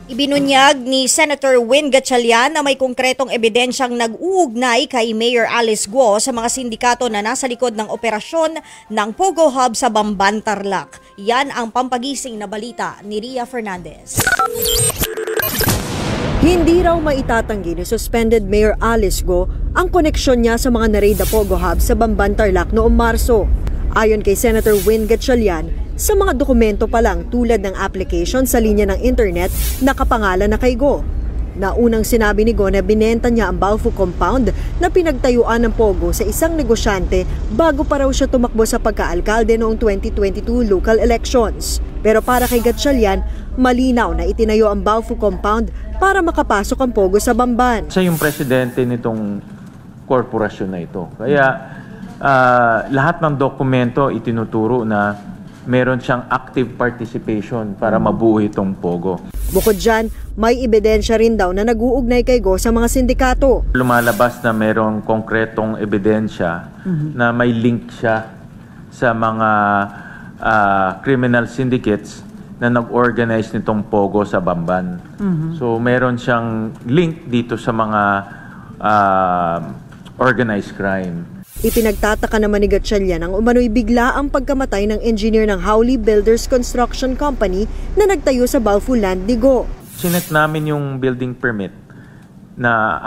Ibinunyag ni Senator Win Gatchalian na may konkretong ebidensyang nag-uugnay kay Mayor Alice Guo sa mga sindikato na nasa likod ng operasyon ng Pogo Hub sa Bamban, Tarlac. Yan ang pampagising na balita ni Ria Fernandez. Hindi raw maitatanggi ni suspended Mayor Alice Guo ang koneksyon niya sa mga na-raid na Pogo Hub sa Bamban, Tarlac noong Marso. Ayon kay Senator Win Gatchalian, sa mga dokumento pa lang tulad ng application sa linya ng internet nakapangalan na kay Guo. Naunang sinabi ni Guo na binenta niya ang Baofu compound na pinagtayuan ng Pogo sa isang negosyante bago pa raw siya tumakbo sa pagka-alkalde noong 2022 local elections. Pero para kay Gatchalian, malinaw na itinayo ang Baofu compound para makapasok ang Pogo sa Bamban. Siya yung presidente nitong korporasyon na ito. Kaya lahat ng dokumento itinuturo na meron siyang active participation para mabuo itong Pogo. Bukod dyan, may ebidensya rin daw na nag-uugnay kay Guo sa mga sindikato. Lumalabas na merong konkretong ebidensya na may link siya sa mga criminal syndicates na nag-organize nitong Pogo sa Bamban. So meron siyang link dito sa mga organized crime. Ipinagtataka naman ni Gatchalian ang umano'y bigla ang pagkamatay ng engineer ng Howley Builders Construction Company na nagtayo sa Baofu land ni Guo. Sinek namin yung building permit na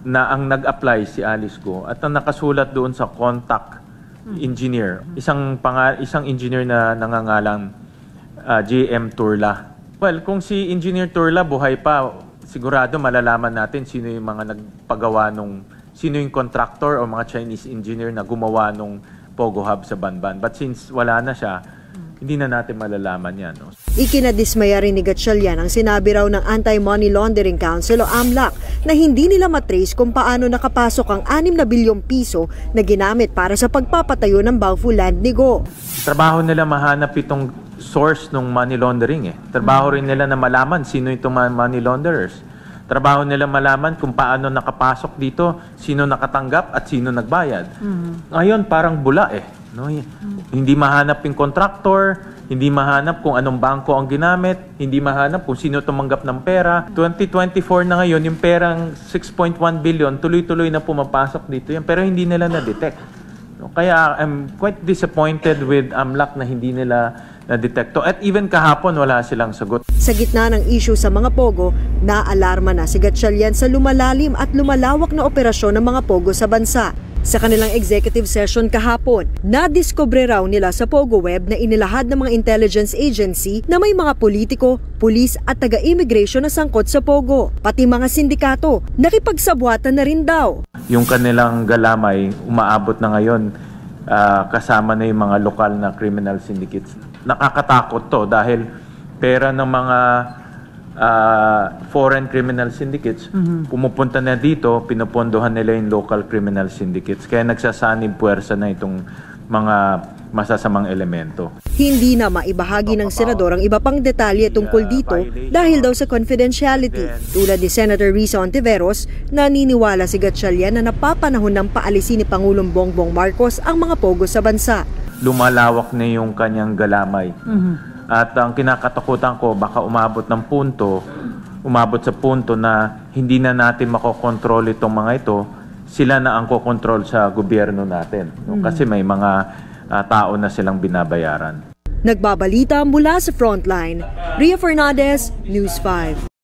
ang nag-apply si Alice Guo at ang nakasulat doon sa contact engineer, isang engineer na nangangalang JM Turla. Well, kung si Engineer Turla buhay pa, sigurado malalaman natin sino yung mga nagpagawa sino yung contractor o mga Chinese engineer na gumawa nung Pogo Hub sa Bamban. But since wala na siya, hindi na natin malalaman yan. No? Ikinadismaya rin ni Gatchalian ang sinabi raw ng Anti-Money Laundering Council o AMLAC na hindi nila matrace kung paano nakapasok ang 6 na bilyong piso na ginamit para sa pagpapatayo ng Baofu land ni Guo. Trabaho nila mahanap itong source ng money laundering. Trabaho rin nila na malaman sino itong money launderers. Trabaho nila malaman kung paano nakapasok dito, sino nakatanggap at sino nagbayad. Ngayon, parang bula no? Hindi mahanap yung contractor, hindi mahanap kung anong bangko ang ginamit, hindi mahanap kung sino tumanggap ng pera. 2024 na ngayon, yung perang 6.1 billion, tuloy-tuloy na pumapasok dito yan, pero hindi nila na-detect. No? Kaya I'm quite disappointed with AMLAC na hindi nila na-detekto. At even kahapon, wala silang sagot. Sa gitna ng issue sa mga Pogo, naalarma na si Gatchalian sa lumalalim at lumalawak na operasyon ng mga Pogo sa bansa. Sa kanilang executive session kahapon, nadiskubre raw nila sa Pogo Web na inilahad ng mga intelligence agency na may mga politiko, pulis at taga-immigration na sangkot sa Pogo. Pati mga sindikato, nakipagsabwatan na rin daw. Yung kanilang galamay, umaabot na ngayon, kasama na yung mga lokal na criminal syndicates. Nakakatakot to dahil pera ng mga foreign criminal syndicates pumupunta na dito, pinupondohan nila yung local criminal syndicates. Kaya nagsasanib puwersa na itong mga masasamang elemento. Hindi na maibahagi ng senador ang iba pang detalye tungkol dito dahil daw sa confidentiality. Tulad ni Senator Risa Ontiveros, naniniwala si Gatchalian na napapanahon ng paalisin ni Pangulong Bongbong Marcos ang mga Pogo sa bansa. Lumalawak na yung kanyang galamay. At ang kinakatakutan ko, baka umabot sa punto na hindi na natin makokontrol itong mga ito, sila na ang kokontrol sa gobyerno natin. No? Kasi may mga tao na silang binabayaran. Nagbabalita mula sa Frontline, Ria Fernandez, News 5.